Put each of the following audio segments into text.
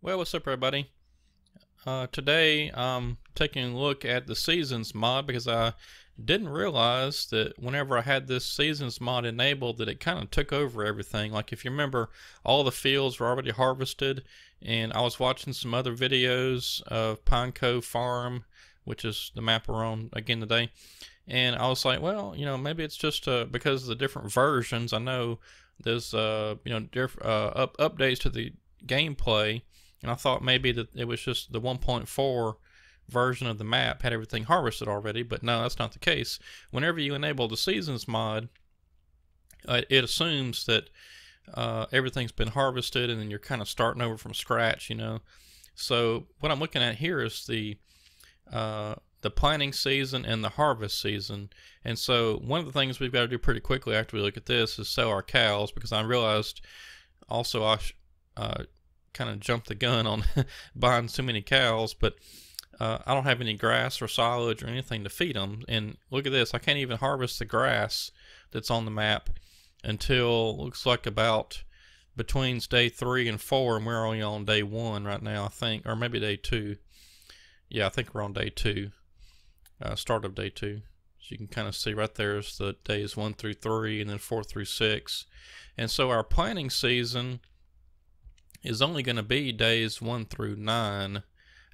Well, what's up, everybody? Today I'm taking a look at the Seasons mod because I didn't realize that whenever I had this Seasons mod enabled that it kind of took over everything. Like if you remember, all the fields were already harvested, and I was watching some other videos of Cove Farm, which is the map we're on again today, and I was like, well, maybe it's just because of the different versions. I know there's updates to the gameplay, and I thought maybe that it was just the 1.4 version of the map had everything harvested already, but no, that's not the case. Whenever you enable the Seasons mod, it assumes that everything's been harvested, and then you're kind of starting over from scratch, So what I'm looking at here is the planting season and the harvest season. And so one of the things we've got to do pretty quickly after we look at this is sell our cows, because I realized also I kind of jumped the gun on buying so many cows, but I don't have any grass or silage or anything to feed them. And look at this, I can't even harvest the grass that's on the map until looks like about between day 3 and 4, and we're only on day 1 right now, I think, or maybe day 2. Yeah, I think we're on day 2, start of day 2. So you can kind of see right there is the days 1 through 3 and then 4 through 6. And so our planting season is only going to be days 1 through 9, and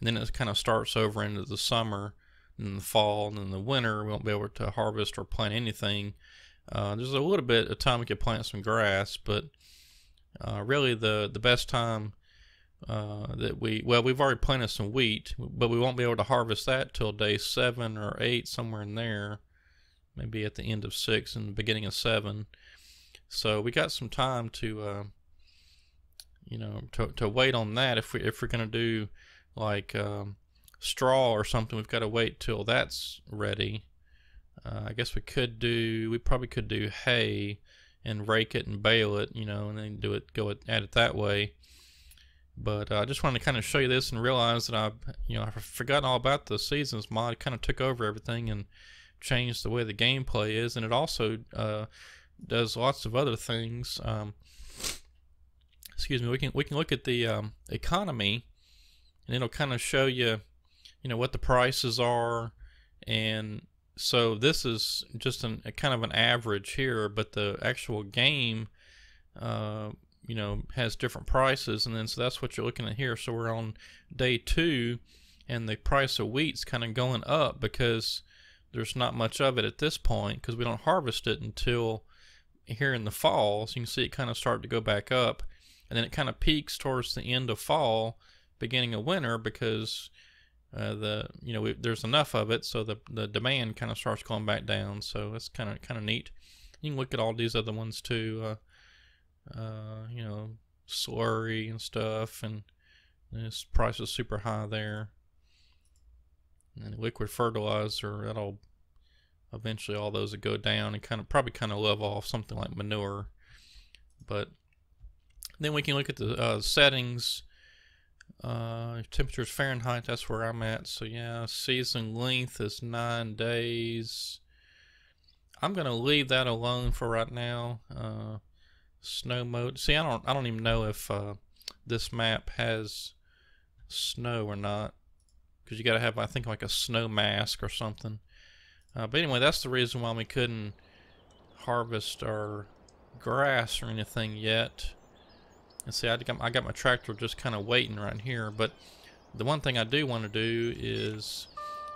then it kind of starts over into the summer and the fall, and then the winter we won't be able to harvest or plant anything. There's a little bit of time we could plant some grass, but really the best time that we've already planted some wheat, but we won't be able to harvest that till day 7 or 8, somewhere in there, maybe at the end of 6 and the beginning of 7. So we got some time to to wait on that. If we're gonna do like straw or something, we've got to wait till that's ready. I guess we probably could do hay and rake it and bale it, and then add it that way. But I just wanted to kind of show you this and realize that I've forgotten all about the Seasons mod. It kind of took over everything and changed the way the gameplay is, and it also does lots of other things. Excuse me. We can look at the economy, and it'll kind of show you, what the prices are. And so this is just a kind of an average here, but the actual game, has different prices, and then so that's what you're looking at here. So we're on day 2, and the price of wheat's kind of going up because there's not much of it at this point, because we don't harvest it until here in the fall. So you can see it kind of start to go back up, and then it kind of peaks towards the end of fall, beginning of winter, because there's enough of it, so the demand kind of starts going back down. So that's kind of neat. You can look at all these other ones too, slurry and stuff, and this price is super high there. And liquid fertilizer, that'll eventually, all those will go down and probably level off, something like manure. But then we can look at the settings. Temperatures Fahrenheit, that's where I'm at. So yeah, season length is 9 days. I'm gonna leave that alone for right now. Snow mode. See, I don't even know if this map has snow or not, because you gotta have, I think, like a snow mask or something. But anyway, that's the reason why we couldn't harvest our grass or anything yet. And see, I got my tractor just kind of waiting right here. But the one thing I do want to do is,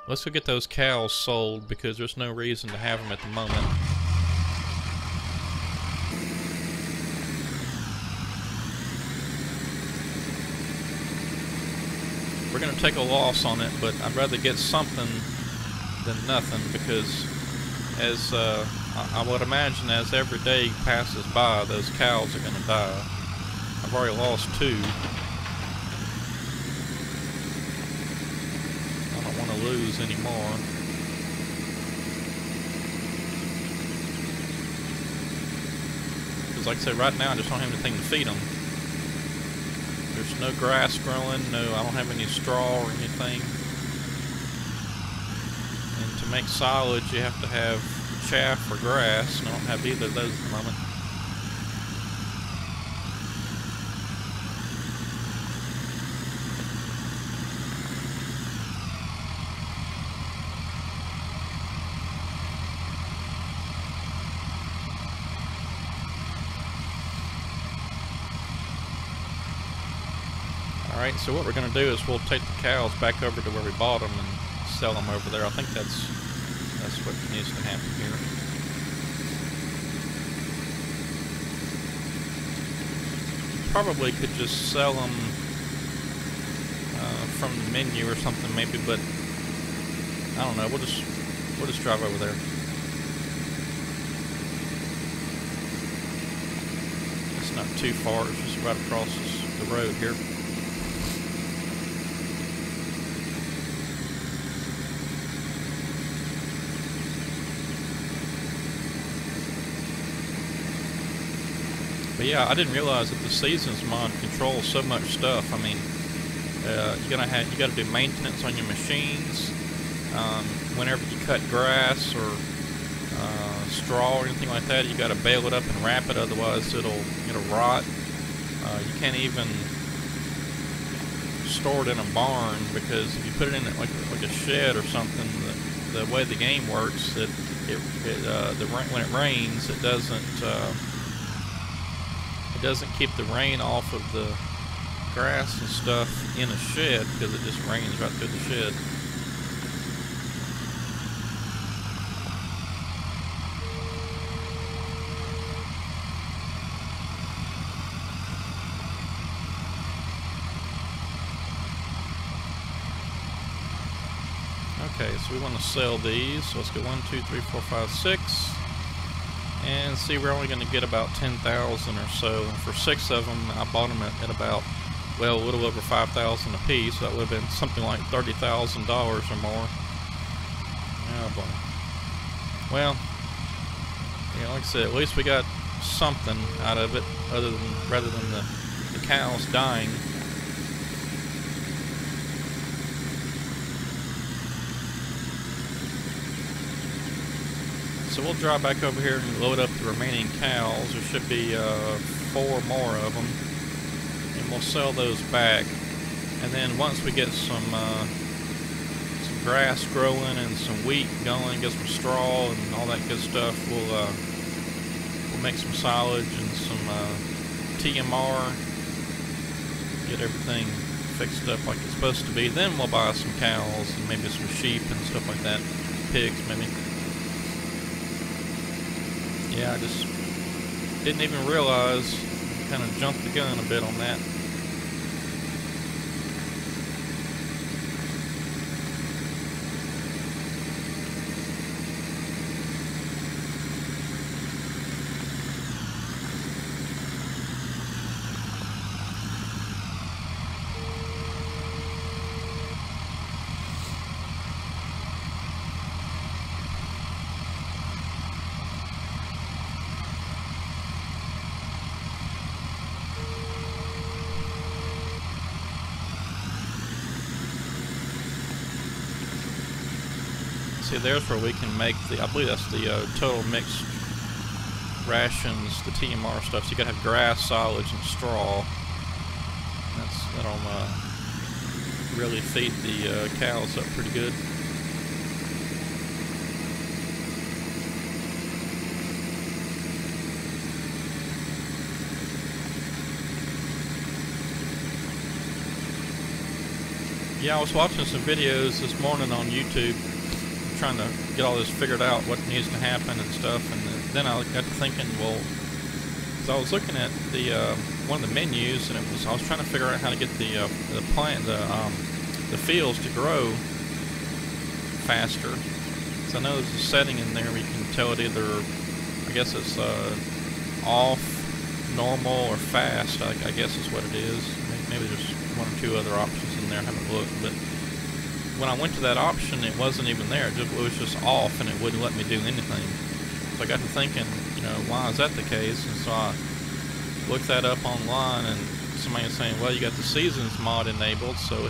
let's go get those cows sold, because there's no reason to have them at the moment. We're going to take a loss on it, but I'd rather get something than nothing, because as I would imagine as every day passes by, those cows are going to die. I've already lost 2. I don't want to lose any more. Because like I said, right now I just don't have anything to feed them. There's no grass growing, I don't have any straw or anything. And to make silage you have to have chaff or grass, and I don't have either of those at the moment. Alright, so what we're going to do is we'll take the cows back over to where we bought them and sell them over there. I think that's what needs to happen here. Probably could just sell them from the menu or something maybe, but I don't know. We'll just drive over there. It's not too far. It's just right across the road here. But yeah, I didn't realize that the seasons mod controls so much stuff. I mean, you got to do maintenance on your machines. Whenever you cut grass or straw or anything like that, you got to bale it up and wrap it, otherwise it'll rot. You can't even store it in a barn, because if you put it in like a shed or something, the way the game works, when it rains, it doesn't keep the rain off of the grass and stuff in a shed, because it just rains right through the shed. Okay, so we want to sell these. So let's go 1, 2, 3, 4, 5, 6. And see, we're only going to get about 10,000 or so. And for 6 of them, I bought them at about, well, a little over 5,000 a piece. So that would have been something like $30,000 or more. Oh boy. Well, yeah, like I said, at least we got something out of it, rather than the cows dying. So we'll drive back over here and load up the remaining cows. There should be 4 more of them, and we'll sell those back. And then once we get some grass growing and some wheat going, get some straw and all that good stuff, we'll make some silage and some TMR, get everything fixed up like it's supposed to be. Then we'll buy some cows and maybe some sheep and stuff like that, pigs maybe. Yeah, I just didn't even realize, kind of jumped the gun a bit on that. See, there's where we can make the, I believe that's the total mixed rations, the TMR stuff. So you gotta have grass, silage, and straw. That'll really feed the cows up pretty good. Yeah, I was watching some videos this morning on YouTube, trying to get all this figured out, what needs to happen and stuff, and then I got to thinking, well, because I was looking at the one of the menus, and I was trying to figure out how to get the fields to grow faster. So I know there's a setting in there where you can tell it either, I guess it's off, normal, or fast. I guess is what it is. Maybe there's 1 or 2 other options in there. I haven't looked, but when I went to that option, it wasn't even there. It was just off, and it wouldn't let me do anything. So I got to thinking, why is that the case? And so I looked that up online, and somebody was saying, well, you got the seasons mod enabled, so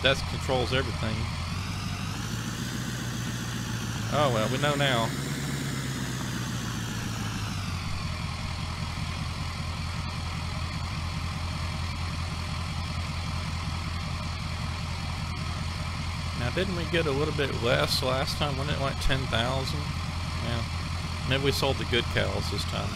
that controls everything. Oh well, we know now. Now, didn't we get a little bit less last time? Wasn't it like 10,000? Yeah. Maybe we sold the good cows this time.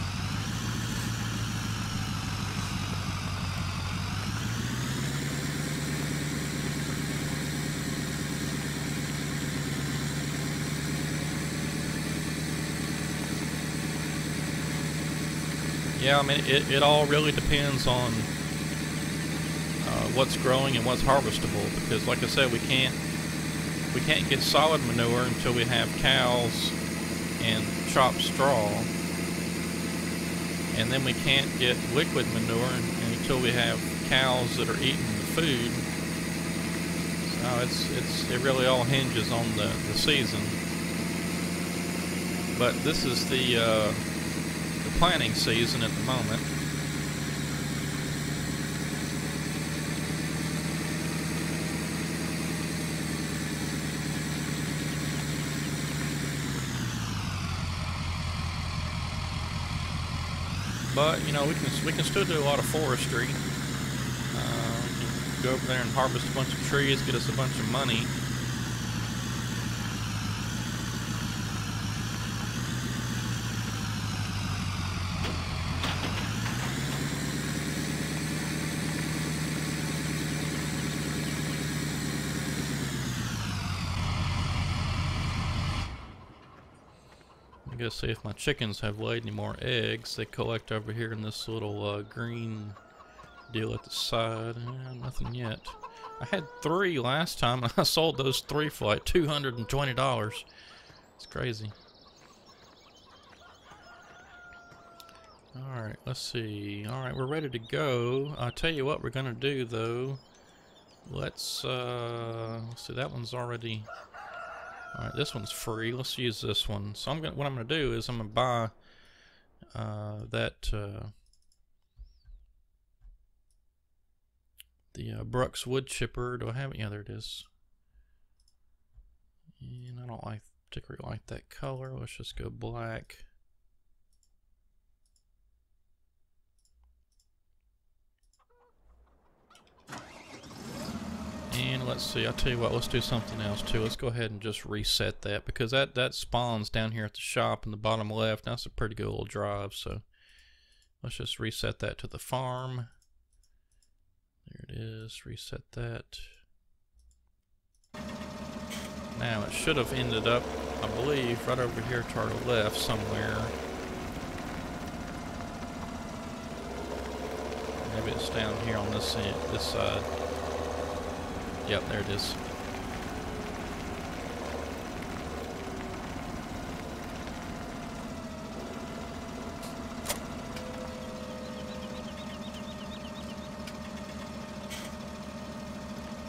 Yeah, I mean, it all really depends on what's growing and what's harvestable, because like I said, we can't get solid manure until we have cows and chopped straw, and then we can't get liquid manure until we have cows that are eating the food. So it really all hinges on the season. But this is the planting season at the moment. But you know, we can still do a lot of forestry. We can go over there and harvest a bunch of trees, get us a bunch of money. I gotta see if my chickens have laid any more eggs. They collect over here in this little green deal at the side. Nothing yet. I had 3 last time, and I sold those 3 for like $220. It's crazy. Alright, let's see. Alright, we're ready to go. I'll tell you what we're gonna do though. Let's see, that one's already... Alright, this one's free. Let's use this one. So what I'm gonna do is I'm gonna buy the Brooks wood chipper. Do I have it? Yeah, there it is. And I don't particularly like that color. Let's just go black. And let's see, I'll tell you what, let's do something else too. Let's go ahead and just reset that, because that spawns down here at the shop in the bottom left. That's a pretty good little drive, so let's just reset that to the farm. There it is, reset that. Now it should have ended up, I believe, right over here to our left somewhere. Maybe it's down here on this side. Yep, there it is.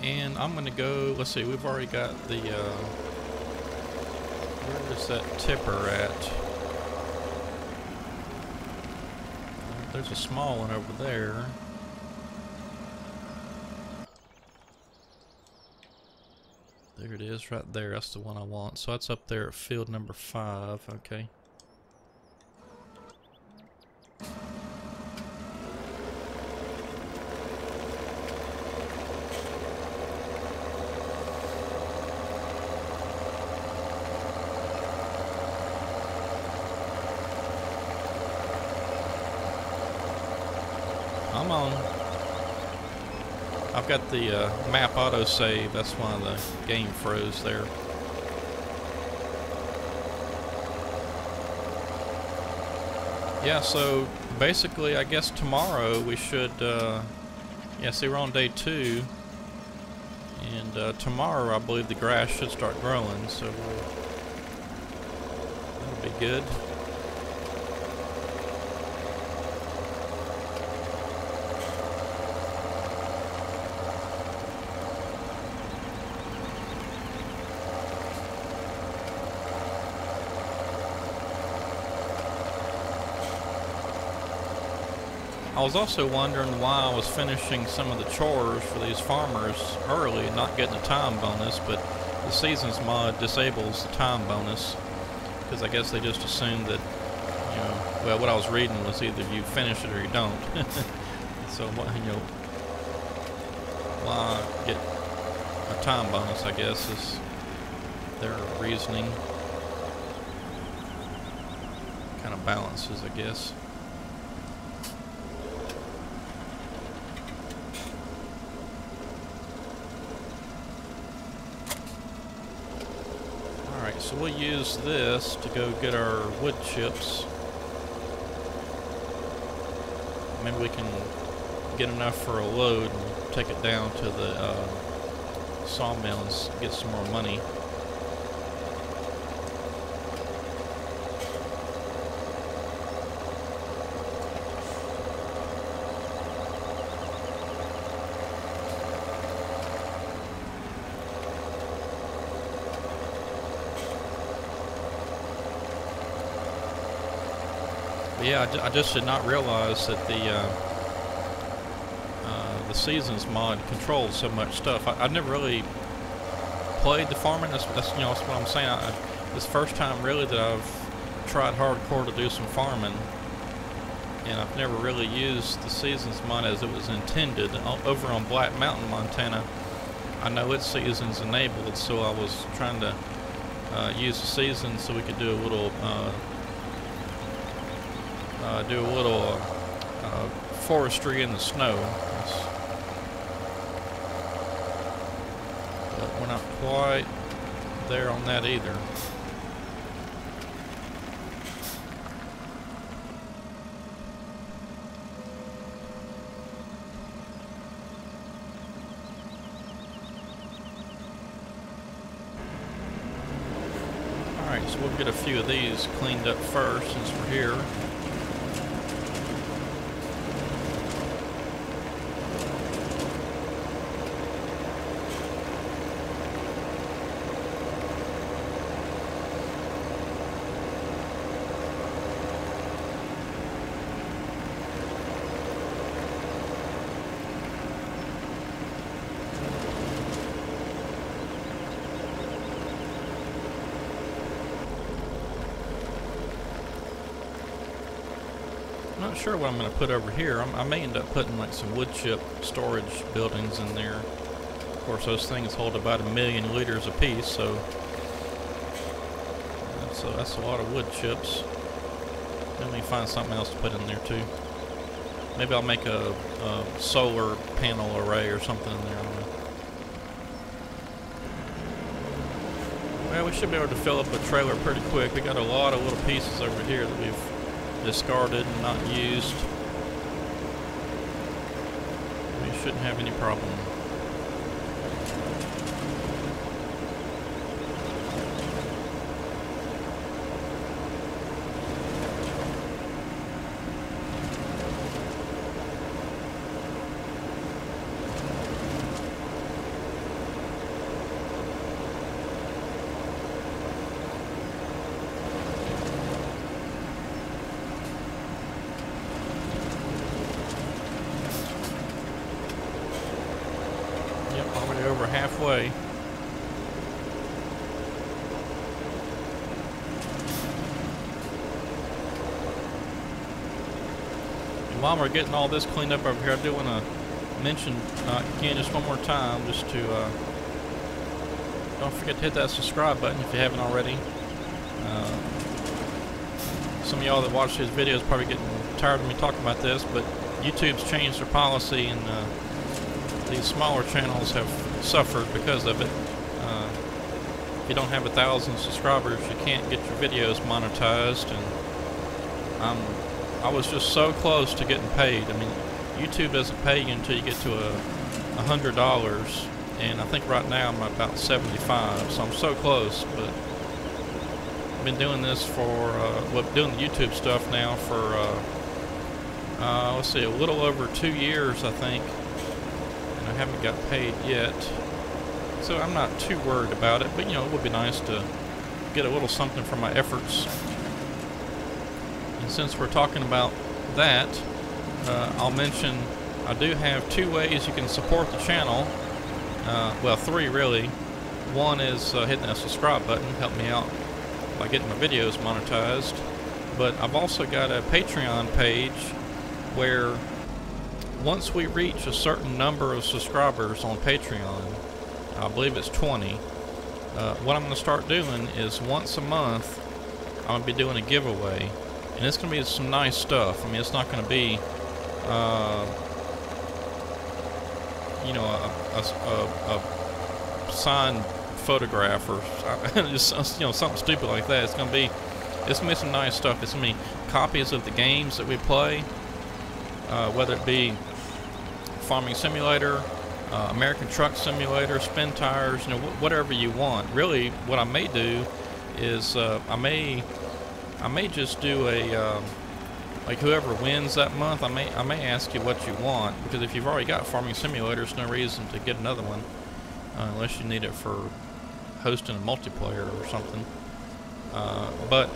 And I'm gonna go, let's see, we've already got the, where is that tipper at? There's a small one over there. There it is, right there. That's the one I want. So that's up there at field number 5. Okay. I'm on. I've got the map autosave. That's why the game froze there. Yeah, so basically I guess tomorrow we should, yeah, see, we're on day 2. And tomorrow I believe the grass should start growing, so that'll be good. I was also wondering why I was finishing some of the chores for these farmers early and not getting a time bonus, but the seasons mod disables the time bonus, because I guess they just assumed that, you know, well, what I was reading was either you finish it or you don't. So, you know, why get a time bonus, I guess, is their reasoning. Kind of balances, I guess. So we'll use this to go get our wood chips. maybe we can get enough for a load and take it down to the sawmill and get some more money. But yeah, I just did not realize that the Seasons mod controls so much stuff. I've never really played the farming. That's you know, that's what I'm saying. This first time really that I've tried hardcore to do some farming, and I've never really used the Seasons mod as it was intended. Over on Black Mountain, Montana, I know its Seasons enabled, so I was trying to use the Seasons so we could do a little forestry in the snow. But we're not quite there on that either. Alright, so we'll get a few of these cleaned up first since we're here. I'm not sure what I'm going to put over here. I may end up putting like some wood chip storage buildings in there. Of course, those things hold about 1,000,000 liters apiece, so that's a lot of wood chips. Let me find something else to put in there too. Maybe I'll make a solar panel array or something in there. I don't know. Well, we should be able to fill up a trailer pretty quick. We got a lot of little pieces over here that we've discarded and not used. We shouldn't have any problem. Already over halfway. And while we're getting all this cleaned up over here, I do want to mention again just one more time, just to don't forget to hit that subscribe button if you haven't already. Some of y'all that watch these videos probably getting tired of me talking about this, but YouTube's changed their policy, and these smaller channels have suffered because of it. If you don't have 1,000 subscribers, you can't get your videos monetized, and I was just so close to getting paid. I mean, YouTube doesn't pay you until you get to $100, and I think right now I'm about 75, so I'm so close. But I've been doing this for doing the YouTube stuff now for let's see, a little over 2 years, I think. I haven't got paid yet, so I'm not too worried about it, but you know, it would be nice to get a little something for my efforts. And since we're talking about that, I'll mention I do have 2 ways you can support the channel. Well, 3 really. One is hitting that subscribe button, help me out by getting my videos monetized. But I've also got a Patreon page where once we reach a certain number of subscribers on Patreon, I believe it's 20, what I'm going to start doing is once a month, I'm going to be doing a giveaway. And it's going to be some nice stuff. I mean, it's not going to be, you know, a signed photograph or just, you know, something stupid like that. It's going to be some nice stuff. It's going to be copies of the games that we play. whether it be Farming Simulator, American Truck Simulator, spin tires, you know, whatever you want. Really, what I may do is I may just do a like whoever wins that month. I may ask you what you want, because if you've already got Farming Simulator, there's no reason to get another one unless you need it for hosting a multiplayer or something. But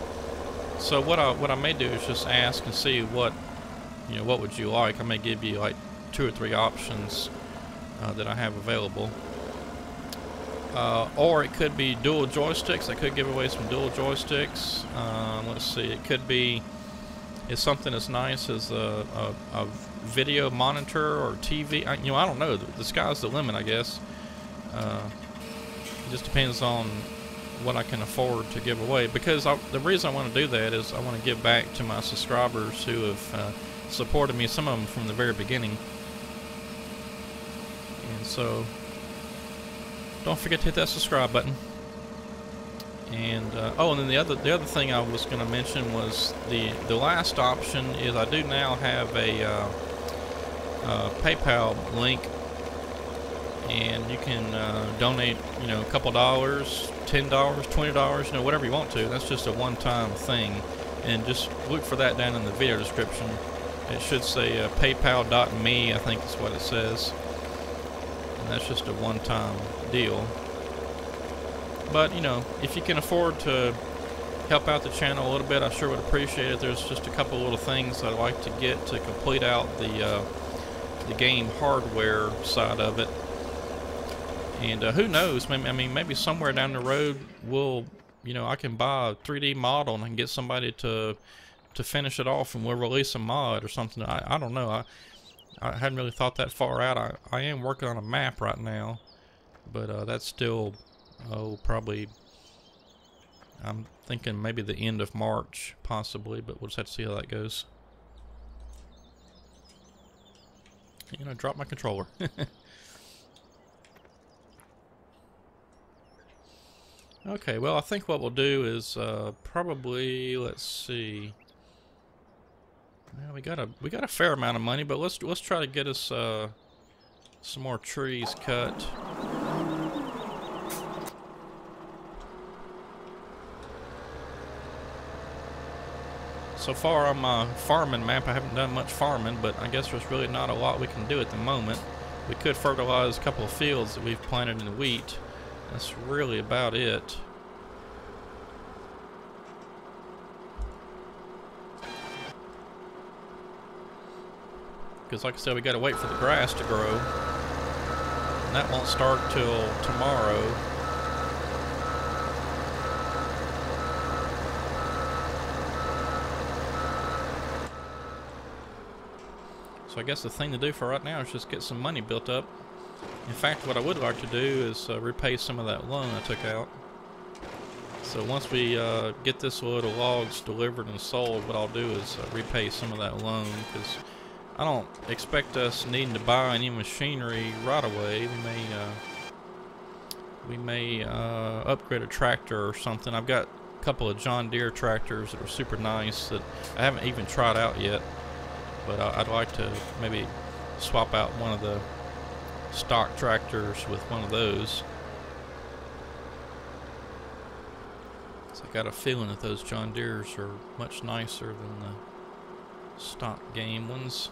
so what I may do is just ask and see what would you like. I may give you like 2 or 3 options that I have available. Or it could be dual joysticks. I could give away some dual joysticks. Let's see, it could be something as nice as a video monitor or TV. I don't know. The sky's the limit, I guess. It just depends on what I can afford to give away. Because the reason I want to do that is I want to give back to my subscribers who have supported me, some of them from the very beginning. And so, don't forget to hit that subscribe button. And and then the other thing I was going to mention was the last option is I do now have a PayPal link, and you can donate, a couple dollars, $10, $20, whatever you want to. That's just a one-time thing, and just look for that down in the video description. It should say paypal.me, I think is what it says. And that's just a one-time deal. But, if you can afford to help out the channel a little bit, I sure would appreciate it. There's just a couple little things I'd like to get to complete out the game hardware side of it. And who knows, maybe somewhere down the road I can buy a 3D model and I can get somebody to finish it off, and we'll release a mod or something. I don't know. I hadn't really thought that far out. I am working on a map right now, but that's still, probably, I'm thinking maybe the end of March, possibly, but we'll just have to see how that goes. And I dropped my controller. Okay, well, I think what we'll do is probably, let's see. Well, we got a fair amount of money, but let's try to get us some more trees cut. So far on my farming map, I haven't done much farming, but I guess there's really not a lot we can do at the moment. We could fertilize a couple of fields that we've planted in wheat. That's really about it. Because like I said, we gotta wait for the grass to grow, and that won't start till tomorrow. So I guess the thing to do for right now is just get some money built up. In fact, what I would like to do is repay some of that loan I took out. So once we get this load of logs delivered and sold, what I'll do is repay some of that loan, because I don't expect us needing to buy any machinery right away. We may upgrade a tractor or something. I've got a couple of John Deere tractors that are super nice that I haven't even tried out yet, but I'd like to maybe swap out one of the stock tractors with one of those. So I got a feeling that those John Deeres are much nicer than the stock game ones.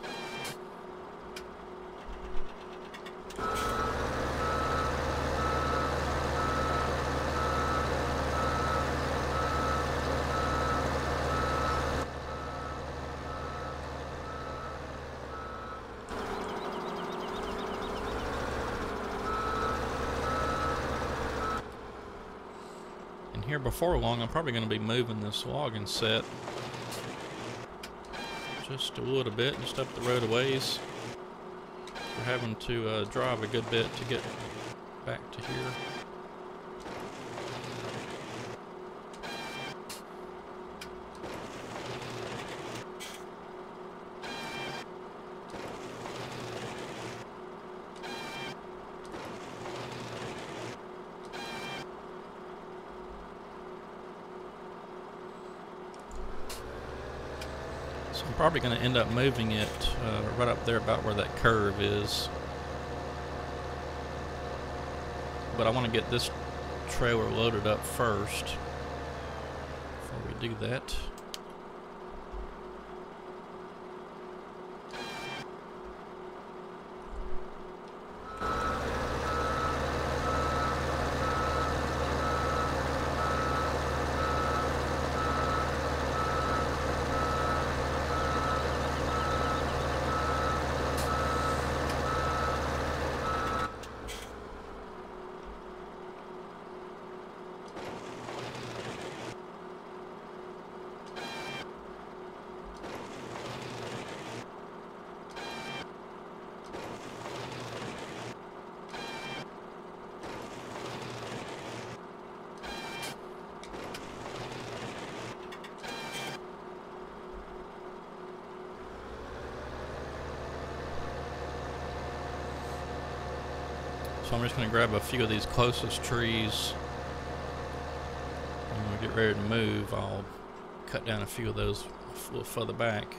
And here before long, I'm probably going to be moving this logging set just a little bit, just up the road a ways. We're having to drive a good bit to get back to here. So I'm probably going to end up moving it right up there about where that curve is. But I want to get this trailer loaded up first before we do that. So I'm just going to grab a few of these closest trees. And when we get ready to move, I'll cut down a few of those a little further back.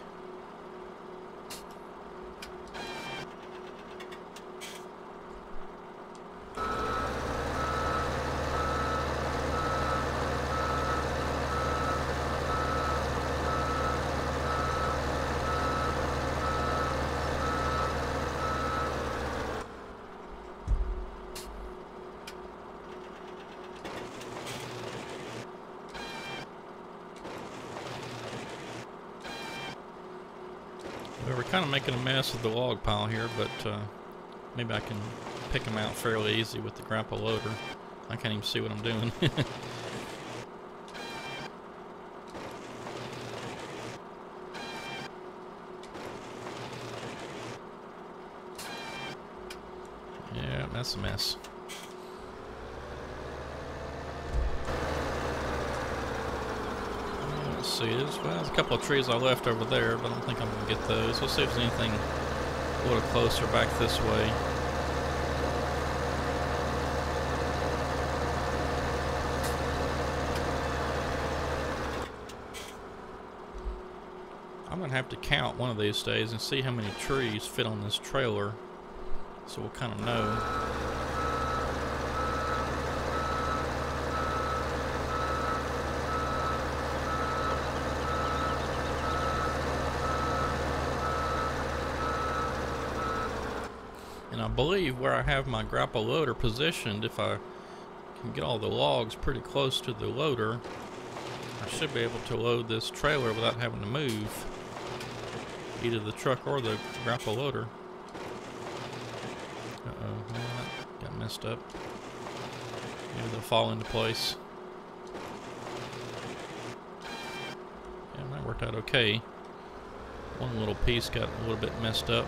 We're kind of making a mess of the log pile here, but maybe I can pick them out fairly easy with the grapple loader. I can't even see what I'm doing. Yeah, that's a mess. Let's see, there's a couple of trees I left over there, but I don't think I'm going to get those. Let's see if there's anything a little closer back this way. I'm going to have to count one of these days and see how many trees fit on this trailer, so we'll kind of know. And I believe where I have my grapple loader positioned, if I can get all the logs pretty close to the loader, I should be able to load this trailer without having to move either the truck or the grapple loader. Uh-oh, well, that got messed up. Maybe they'll fall into place. Yeah, that worked out okay. One little piece got a little bit messed up.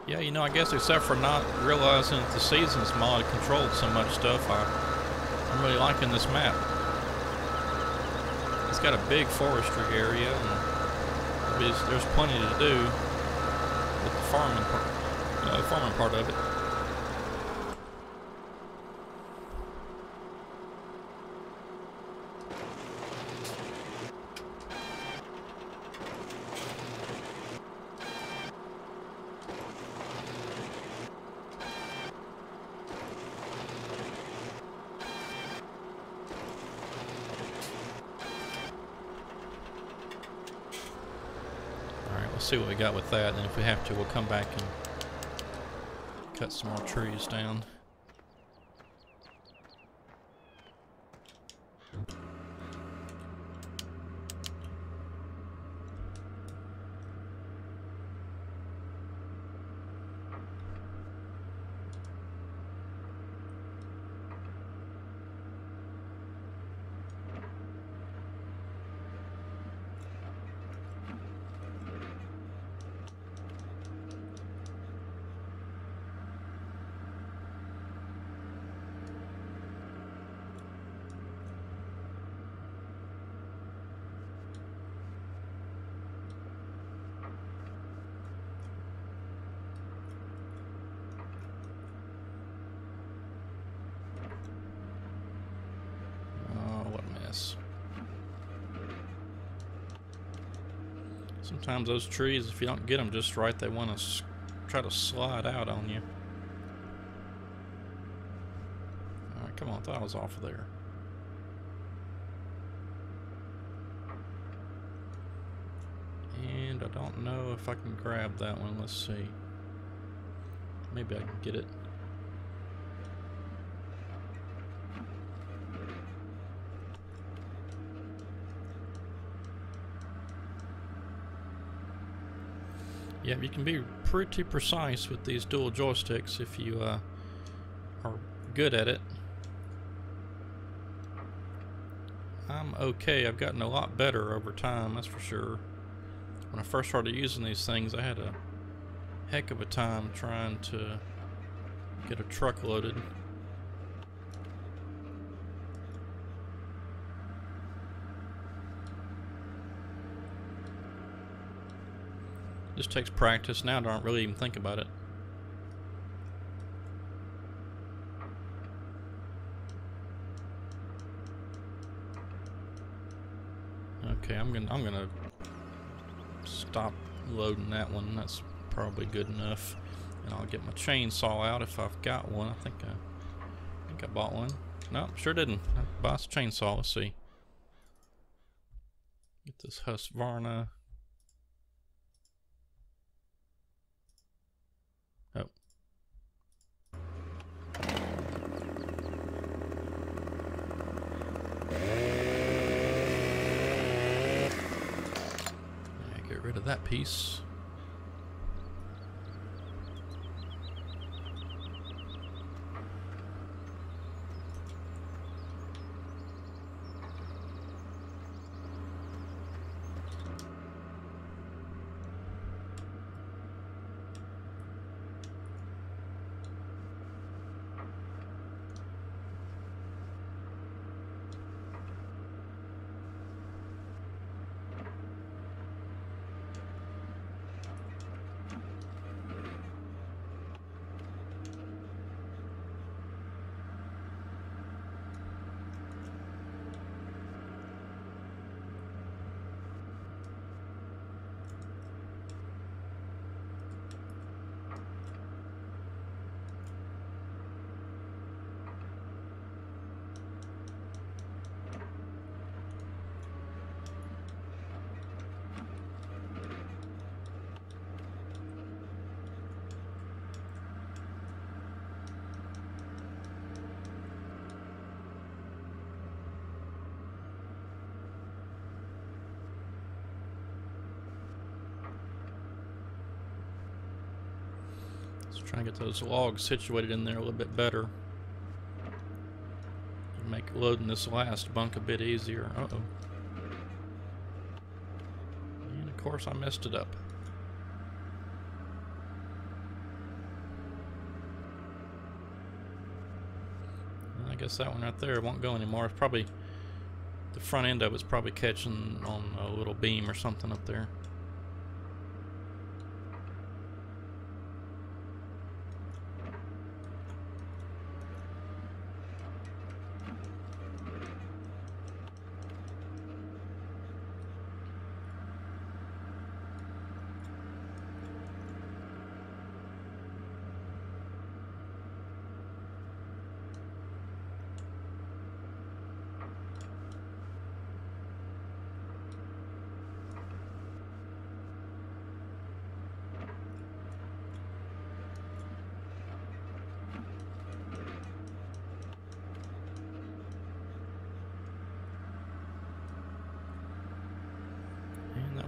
Yeah, you know, I guess except for not realizing that the Seasons mod controlled so much stuff, I'm really liking this map. It's got a big forestry area, and there's plenty to do with the farming part of it. See what we got with that, and if we have to, we'll come back and cut some more trees down. Yes. Sometimes those trees, if you don't get them just right, they want to try to slide out on you. Alright, come on, I thought I was off of there. And I don't know if I can grab that one. Let's see. Maybe I can get it. Yeah, you can be pretty precise with these dual joysticks if you are good at it. I'm okay. I've gotten a lot better over time, that's for sure. When I first started using these things, I had a heck of a time trying to get a truck loaded. Just takes practice. Now I don't really even think about it. Okay, I'm gonna stop loading that one. That's probably good enough. And I'll get my chainsaw out if I've got one. I think I bought one. No, sure didn't. I bought a chainsaw. Let's see. Get this Husqvarna. Oh. Yeah, get rid of that piece. Trying to get those logs situated in there a little bit better. Make loading this last bunk a bit easier. Uh-oh. And of course I messed it up. I guess that one right there won't go anymore. It's probably, the front end of it's probably catching on a little beam or something up there.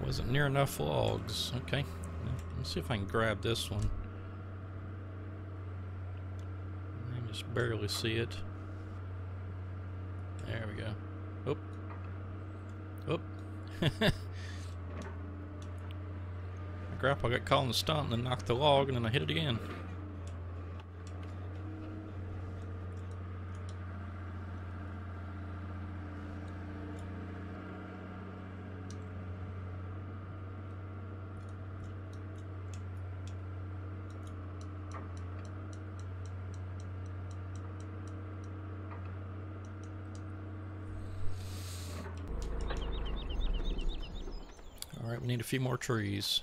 Wasn't near enough logs. Okay, let's see if I can grab this one. I can just barely see it. There we go. Oh. My grandpa got caught in the stump and then knocked the log and then I hit it again. Alright, we need a few more trees.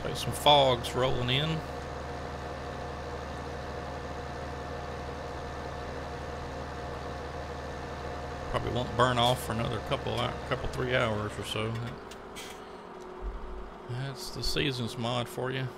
So some fog's rolling in. Probably won't burn off for another couple 3 hours or so. That's the seasons mod for you.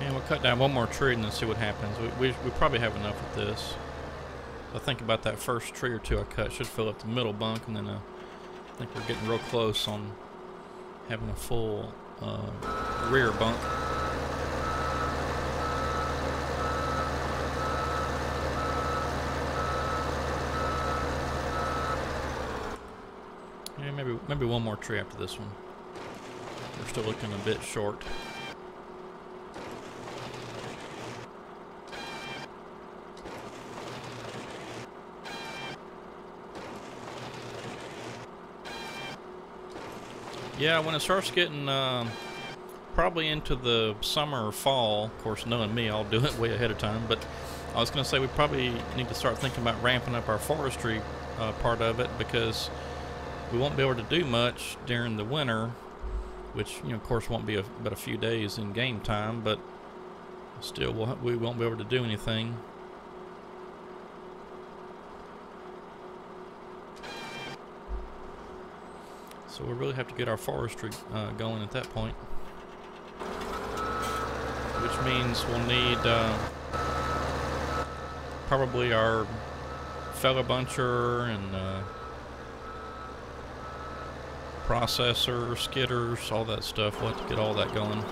And we'll cut down one more tree and then see what happens. We probably have enough of this. I think about that first tree or two I cut should fill up the middle bunk, and then I think we're getting real close on having a full rear bunk. Yeah, maybe one more tree after this one. We're still looking a bit short. Yeah, when it starts getting probably into the summer or fall, of course, knowing me, I'll do it way ahead of time, but I was going to say we probably need to start thinking about ramping up our forestry part of it, because we won't be able to do much during the winter, which, you know, of course, won't be but a few days in game time, but still we won't be able to do anything. So we'll really have to get our forestry going at that point, which means we'll need probably our feller buncher and processor, skidders, all that stuff. We'll have to get all that going.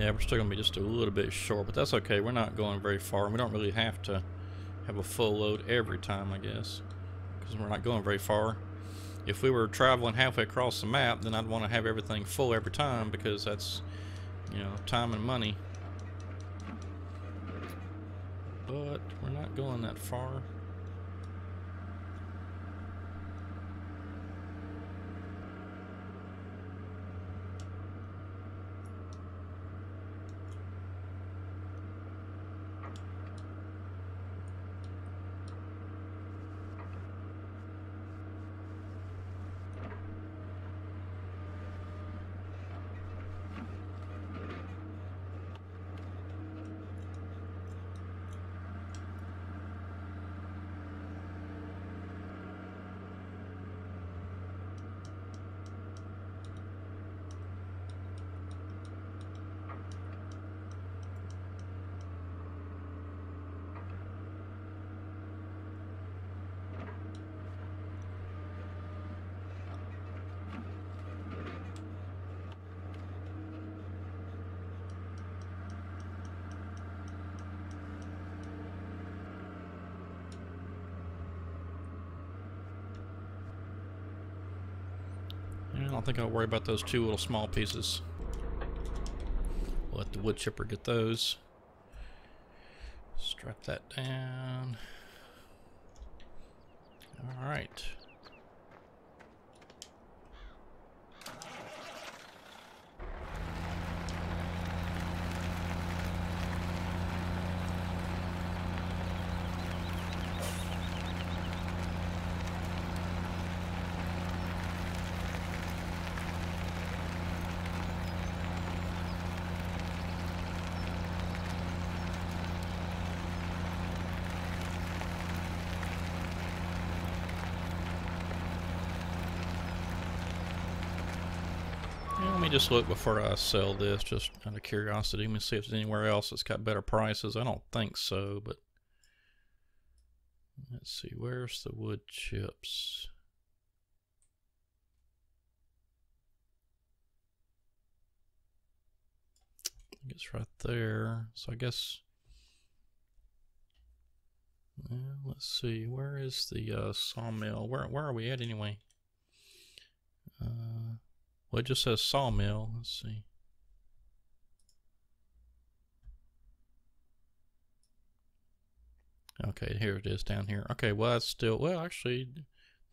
Yeah, we're still gonna be just a little bit short, but that's okay. We're not going very far. We don't really have to have a full load every time, I guess, because we're not going very far. If we were traveling halfway across the map, then I'd want to have everything full every time, because that's, you know, time and money. But we're not going that far. I don't think I'll worry about those two little small pieces. We'll let the wood chipper get those. Strap that down. All right. Let me just look before I sell this, just out of curiosity. Let me see if there's anywhere else that's got better prices. I don't think so, but let's see. Where's the wood chips? I think it's right there. So I guess, well, let's see. Where is the sawmill? Where are we at anyway? Well, it just says sawmill. Let's see. Okay, here it is down here. Okay, well, that's still, well, actually,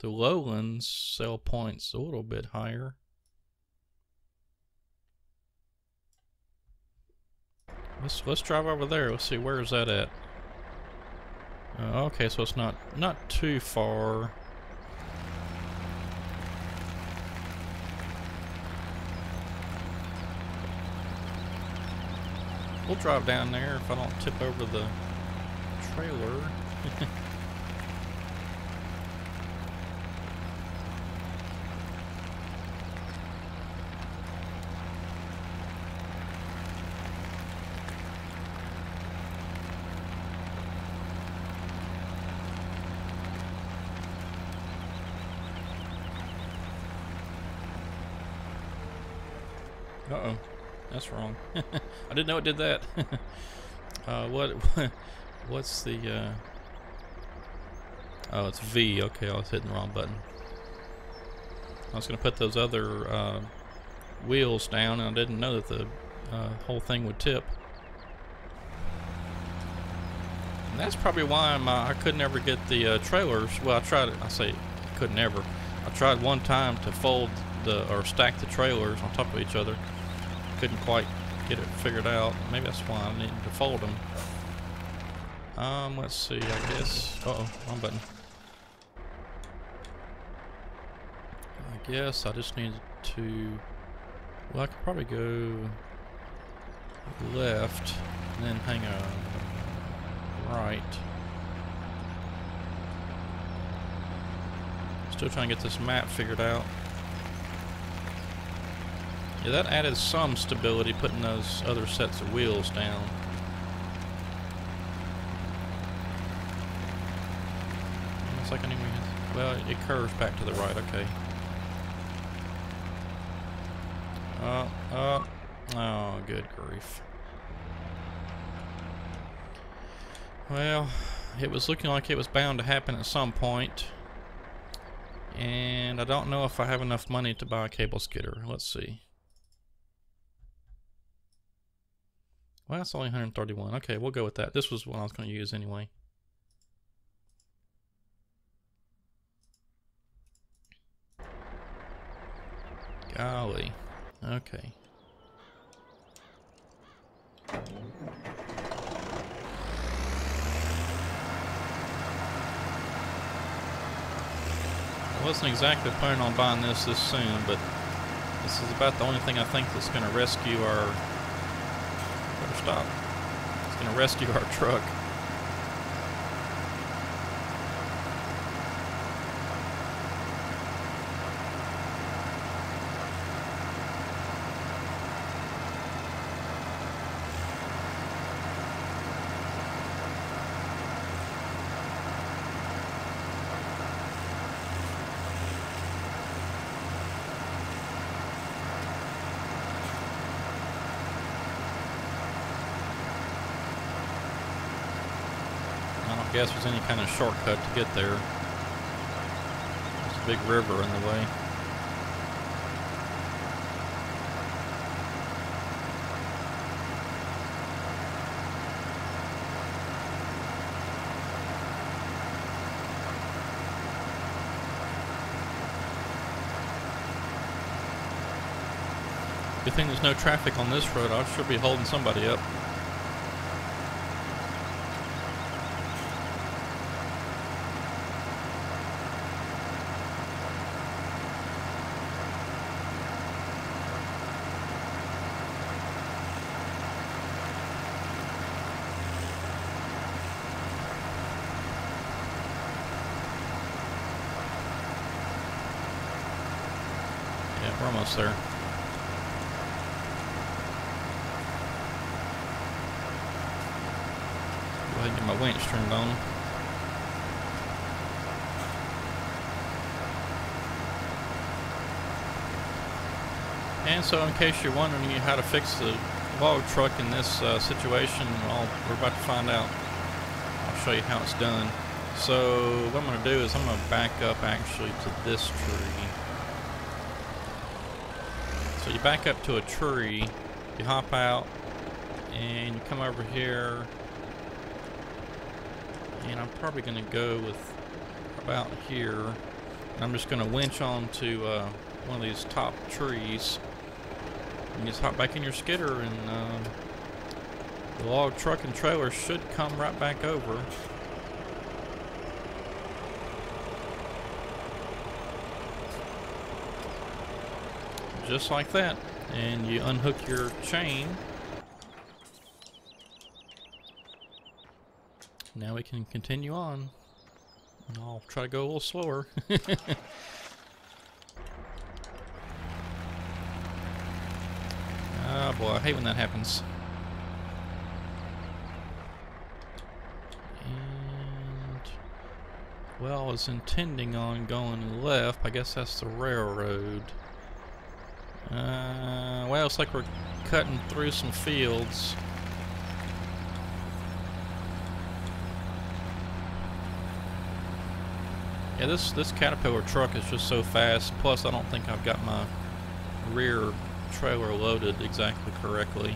the lowlands sell points a little bit higher. Let's drive over there. Let's see, where is that at? Okay, so it's not too far. We'll drive down there if I don't tip over the trailer. Uh-oh. That's wrong. I didn't know it did that. What's the oh, it's V. Okay, I was hitting the wrong button. I was gonna put those other wheels down, and I didn't know that the whole thing would tip. And that's probably why I couldn't ever get the trailers. Well, I tried it. I say couldn't ever. I tried one time to fold or stack the trailers on top of each other. Couldn't quite get it figured out. Maybe that's why I needed to fold them. Let's see, I guess. Uh-oh, wrong button. I guess I just need to, well, I could probably go left and then hang a right. Still trying to get this map figured out. Yeah, that added some stability, putting those other sets of wheels down. Looks like anyway. Well, it curves back to the right. Okay. Oh, good grief. Well, it was looking like it was bound to happen at some point. And I don't know if I have enough money to buy a cable skidder. Let's see. Well, it's only 131. Okay, we'll go with that. This was what I was going to use anyway. Golly. Okay. I wasn't exactly planning on buying this soon, but this is about the only thing I think that's going to rescue our... Better stop. It's going to rescue our truck. I don't guess there's any kind of shortcut to get there. There's a big river in the way. Good thing there's no traffic on this road. I should be holding somebody up. Yeah, we're almost there. Go ahead and get my winch turned on. And so in case you're wondering how to fix the log truck in this situation, well, we're about to find out. I'll show you how it's done. So what I'm going to do is I'm going to back up actually to this tree. So you back up to a tree, you hop out, and you come over here. And I'm probably going to go with about here. I'm just going to winch onto one of these top trees. You just hop back in your skidder, and the log truck and trailer should come right back over. Just like that. And you unhook your chain. Now we can continue on. And I'll try to go a little slower. Oh boy, I hate when that happens. And, well, I was intending on going left. I guess that's the railroad. Well, it's like we're cutting through some fields. Yeah, this Caterpillar truck is just so fast. Plus, I don't think I've got my rear trailer loaded exactly correctly.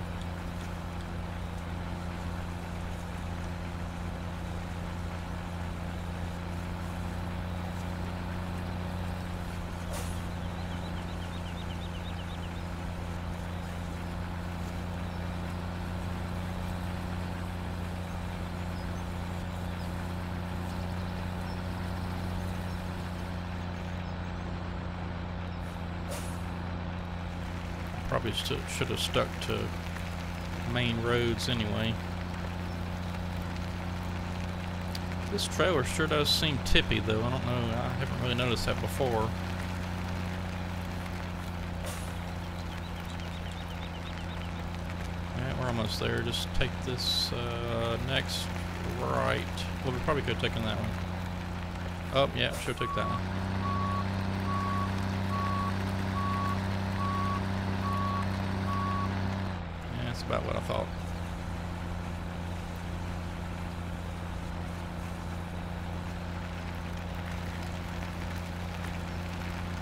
Probably should have stuck to main roads anyway. This trailer sure does seem tippy though. I don't know, I haven't really noticed that before. Alright, we're almost there. Just take this next right. Well, we probably could have taken that one. Oh, yeah, sure took that one. about what I thought.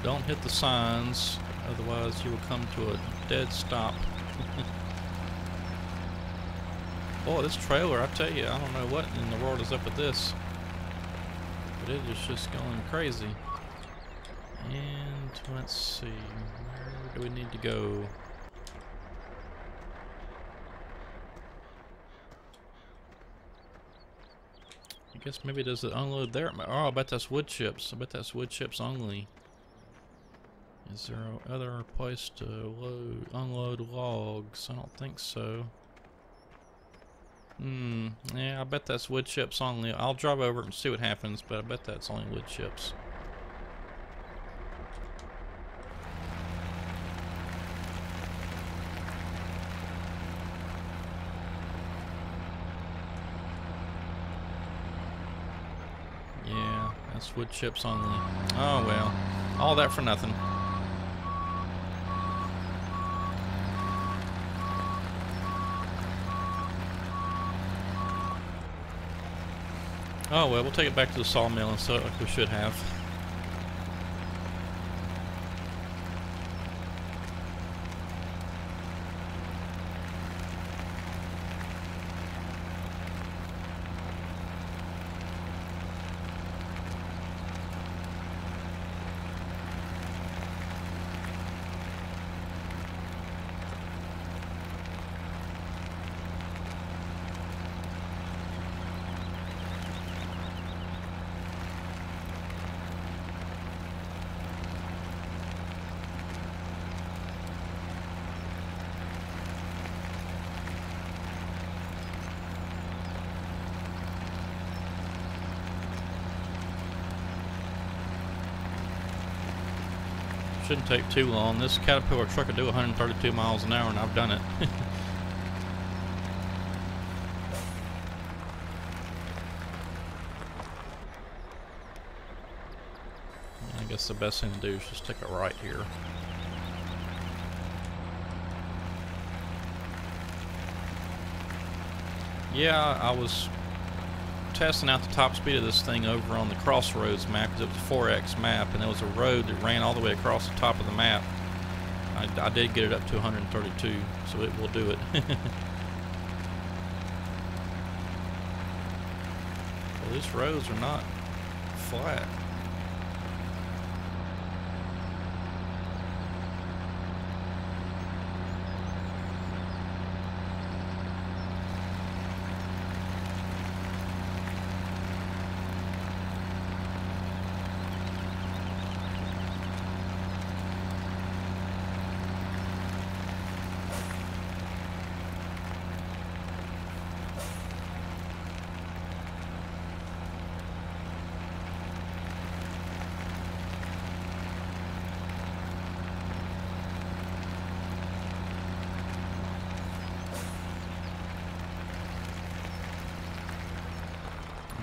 Don't hit the signs, otherwise you will come to a dead stop. Boy, this trailer, I tell you, I don't know what in the world is up with this. But it is just going crazy. And let's see, where do we need to go? I guess maybe does it unload there? Oh, I bet that's wood chips. I bet that's wood chips only. Is there other place to unload logs? I don't think so. Yeah, I bet that's wood chips only. I'll drive over and see what happens, but I bet that's only wood chips. Yeah, that's wood chips only. Oh well, all that for nothing. Oh well, we'll take it back to the sawmill and sell it like we should have. Shouldn't take too long. This Caterpillar truck will do 132 miles an hour, and I've done it. I guess the best thing to do is just take a right here. Yeah, I was testing out the top speed of this thing over on the Crossroads map because it was a 4X map, and there was a road that ran all the way across the top of the map. I did get it up to 132, so it will do it. Well, these roads are not flat.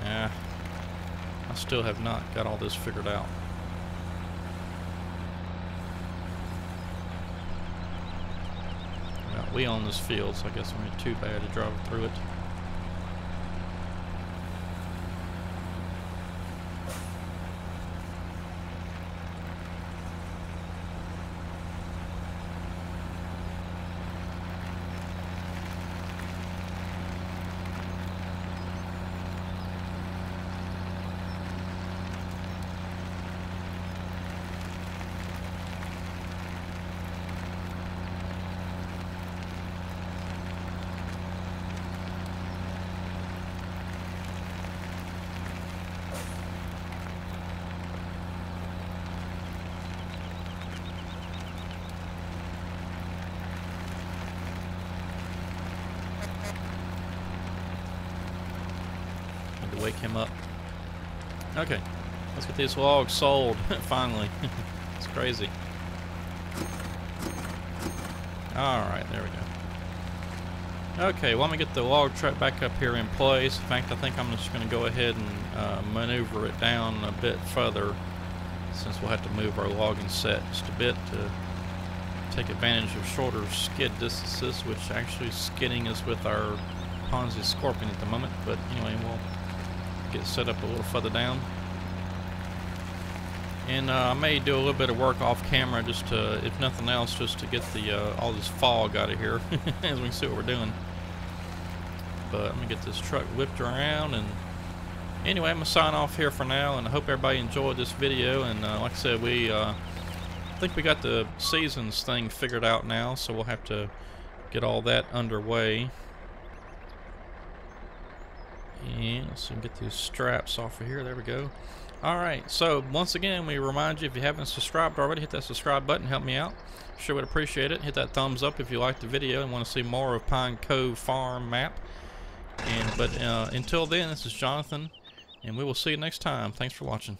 Yeah, I still have not got all this figured out. Well, we own this field, so I guess it ain't too bad to drive through it. Wake him up. Okay, let's get these logs sold. Finally. It's crazy. Alright, there we go. Okay, well, I'm going to get the log truck back up here in place. In fact, I think I'm just going to go ahead and maneuver it down a bit further, since we'll have to move our logging set just a bit to take advantage of shorter skid distances, which actually skidding is with our Ponzi Scorpion at the moment. But anyway, we'll get set up a little further down. And I may do a little bit of work off camera, just to, if nothing else, just to get the all this fog out of here, as we can see what we're doing. But I'm gonna get this truck whipped around, and anyway, I'm gonna sign off here for now. And I hope everybody enjoyed this video. And like I said, I think we got the seasons thing figured out now, so we'll have to get all that underway. And let's see, get these straps off of here. There we go. Alright, so once again, we remind you, if you haven't subscribed already, hit that subscribe button, help me out. Sure would appreciate it. Hit that thumbs up if you liked the video and want to see more of Pine Cove Farm map. But until then, this is Jonathan, and we will see you next time. Thanks for watching.